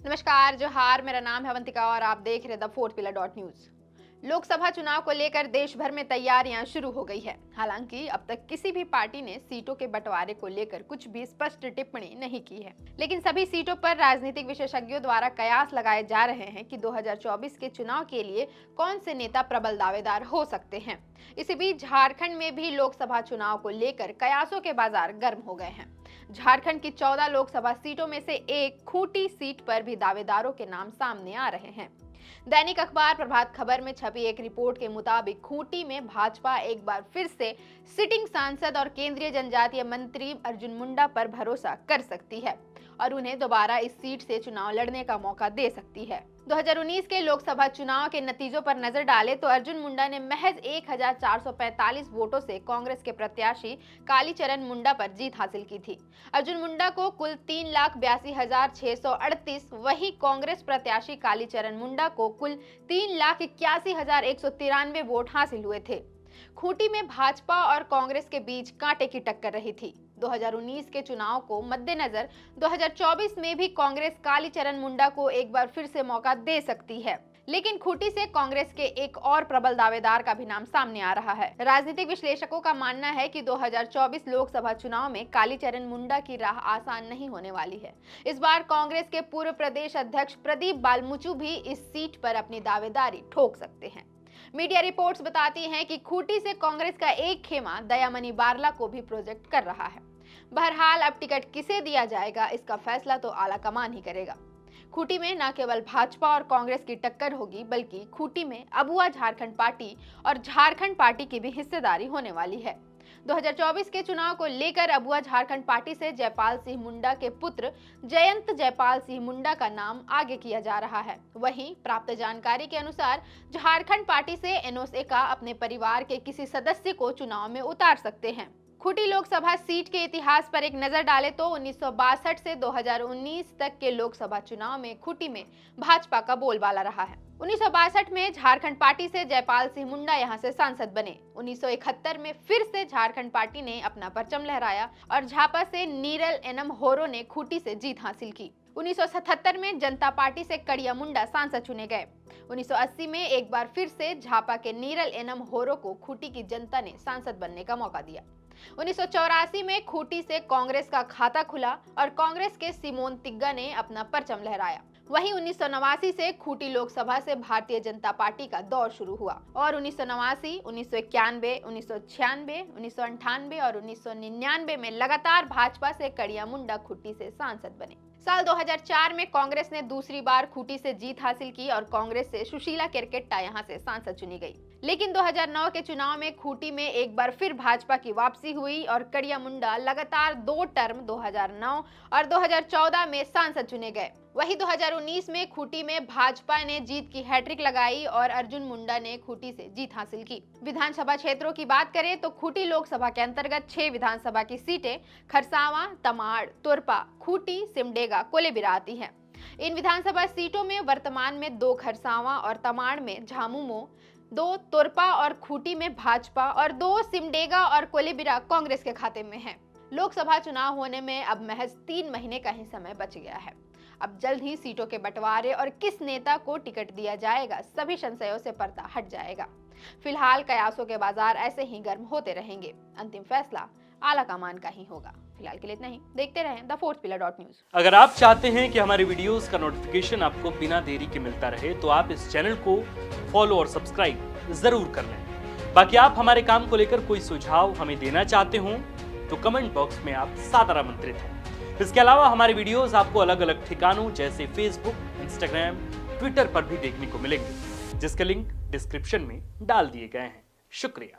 नमस्कार, जोहार। मेरा नाम है अवंतिका और आप देख रहे the fourth pillar news. Lok Sabha चुनाव को लेकर देश भर में तैयारियां शुरू हो गई है। हालांकि अब तक किसी भी पार्टी ने सीटों के बंटवारे को लेकर कुछ भी स्पष्ट टिप्पणी नहीं की है, लेकिन सभी सीटों पर राजनीतिक विशेषज्ञों द्वारा कयास लगाए जा रहे हैं कि 2024 के चुनाव के लिए कौन से नेता प्रबल दावेदार हो सकते हैं। इसी बीच झारखंड में भी लोकसभा चुनाव को लेकर कयासों के बाजार गर्म हो गए हैं। झारखंड की 14 लोकसभा सीटों में से एक खूंटी सीट पर भी दावेदारों के नाम सामने आ रहे हैं। दैनिक अखबार प्रभात खबर में छपी एक रिपोर्ट के मुताबिक खूंटी में भाजपा एक बार फिर से सिटिंग सांसद और केंद्रीय जनजातीय मंत्री अर्जुन मुंडा पर भरोसा कर सकती है और उन्हें दोबारा इस सीट से चुनाव लड़ने का मौका दे सकती है। 2019 के लोकसभा चुनाव के नतीजों पर नजर डाले तो अर्जुन मुंडा ने महज 1445 वोटों से कांग्रेस के प्रत्याशी कालीचरण मुंडा पर जीत हासिल की थी। अर्जुन मुंडा को कुल 3,82,638, वहीं कांग्रेस प्रत्याशी कालीचरण मुंडा को कुल 3,81,193 वोट हासिल हुए थे। खूंटी में भाजपा और कांग्रेस के बीच कांटे की टक्कर रही थी। 2019 के चुनाव को मद्देनजर 2024 में भी कांग्रेस कालीचरण मुंडा को एक बार फिर से मौका दे सकती है, लेकिन खूंटी से कांग्रेस के एक और प्रबल दावेदार का भी नाम सामने आ रहा है। राजनीतिक विश्लेषकों का मानना है कि 2024 लोकसभा चुनाव में कालीचरण मुंडा की राह आसान नहीं होने वाली है। इस बार कांग्रेस के पूर्व प्रदेश अध्यक्ष प्रदीप बालमुचु भी इस सीट पर अपनी दावेदारी ठोक सकते हैं। मीडिया रिपोर्ट्स बताती हैं कि खूंटी से कांग्रेस का एक खेमा दयामणि बारला को भी प्रोजेक्ट कर रहा है। बहरहाल अब टिकट किसे दिया जाएगा, इसका फैसला तो आला कमान ही करेगा। खूंटी में न केवल भाजपा और कांग्रेस की टक्कर होगी, बल्कि खूंटी में अबुआ झारखंड पार्टी और झारखंड पार्टी की भी हिस्सेदारी होने वाली है। 2024 के चुनाव को लेकर अबुआ झारखंड पार्टी से जयपाल सिंह मुंडा के पुत्र जयंत जयपाल सिंह मुंडा का नाम आगे किया जा रहा है। वहीं प्राप्त जानकारी के अनुसार झारखंड पार्टी से एनोसेका अपने परिवार के किसी सदस्य को चुनाव में उतार सकते हैं। खूंटी लोकसभा सीट के इतिहास पर एक नजर डालें तो 1962 से 2019 तक के लोकसभा चुनाव में खूंटी में भाजपा का बोलबाला रहा है। 1962 में झारखंड पार्टी से जयपाल सिंह मुंडा यहां से सांसद बने। 1971 में फिर से झारखंड पार्टी ने अपना परचम लहराया और झापा से नीरल एनम होरो ने खूंटी से जीत हासिल की। 1977 में जनता पार्टी से कड़िया मुंडा सांसद चुने गए। 1980 में एक बार फिर से झापा के नीरल एनम होरो को खूंटी की जनता ने सांसद बनने का मौका दिया। 1984 में खूंटी से कांग्रेस का खाता खुला और कांग्रेस के सिमोन तिग्गा ने अपना परचम लहराया। वहीं 1989 से खूंटी लोकसभा से भारतीय जनता पार्टी का दौर शुरू हुआ और 1989, 1991, 1996, 1998 और 1999 में लगातार भाजपा से कड़िया मुंडा खूंटी से सांसद बने। साल 2004 में कांग्रेस ने दूसरी बार खूंटी से जीत हासिल की और कांग्रेस से सुशीला केरकेट्टा यहां से सांसद चुनी गई। लेकिन 2009 के चुनाव में खूंटी में एक बार फिर भाजपा की वापसी हुई और कड़िया मुंडा लगातार 2 टर्म 2009 और 2014 में सांसद चुने गए। वही 2019 में खूंटी में भाजपा ने जीत की हैट्रिक लगाई और अर्जुन मुंडा ने खूंटी से जीत हासिल की। विधानसभा क्षेत्रों की बात करें तो खूंटी लोकसभा के अंतर्गत 6 विधानसभा की सीटें खरसावां, तमाड़, तुरपा, खूंटी, सिमडेगा, कोलेबिरा आती हैं। इन विधानसभा सीटों में वर्तमान में 2 खरसावां और तमाड़ में झामुमो, 2 तुरपा और खूंटी में भाजपा और 2 सिमडेगा और कोलेबिरा कांग्रेस के खाते में है। लोकसभा चुनाव होने में अब महज 3 महीने का ही समय बच गया है। अब जल्द ही सीटों के बंटवारे और किस नेता को टिकट दिया जाएगा, सभी संशयों से पर्दा हट जाएगा। फिलहाल कयासों के बाजार ऐसे ही गर्म होते रहेंगे। अंतिम फैसला आला कमान का ही होगा। फिलहाल के लिए इतना ही। देखते रहें द फोर्थ पिलर न्यूज। अगर आप चाहते हैं कि हमारे वीडियोस का नोटिफिकेशन आपको बिना देरी के मिलता रहे तो आप इस चैनल को फॉलो और सब्सक्राइब जरूर कर लें। बाकी आप हमारे काम को लेकर कोई सुझाव हमें देना चाहते हो तो कमेंट बॉक्स में आप सादर आमंत्रित हैं। इसके अलावा हमारे वीडियोस आपको अलग अलग ठिकानों जैसे फेसबुक, इंस्टाग्राम, ट्विटर पर भी देखने को मिलेंगे, जिसके लिंक डिस्क्रिप्शन में डाल दिए गए हैं। शुक्रिया।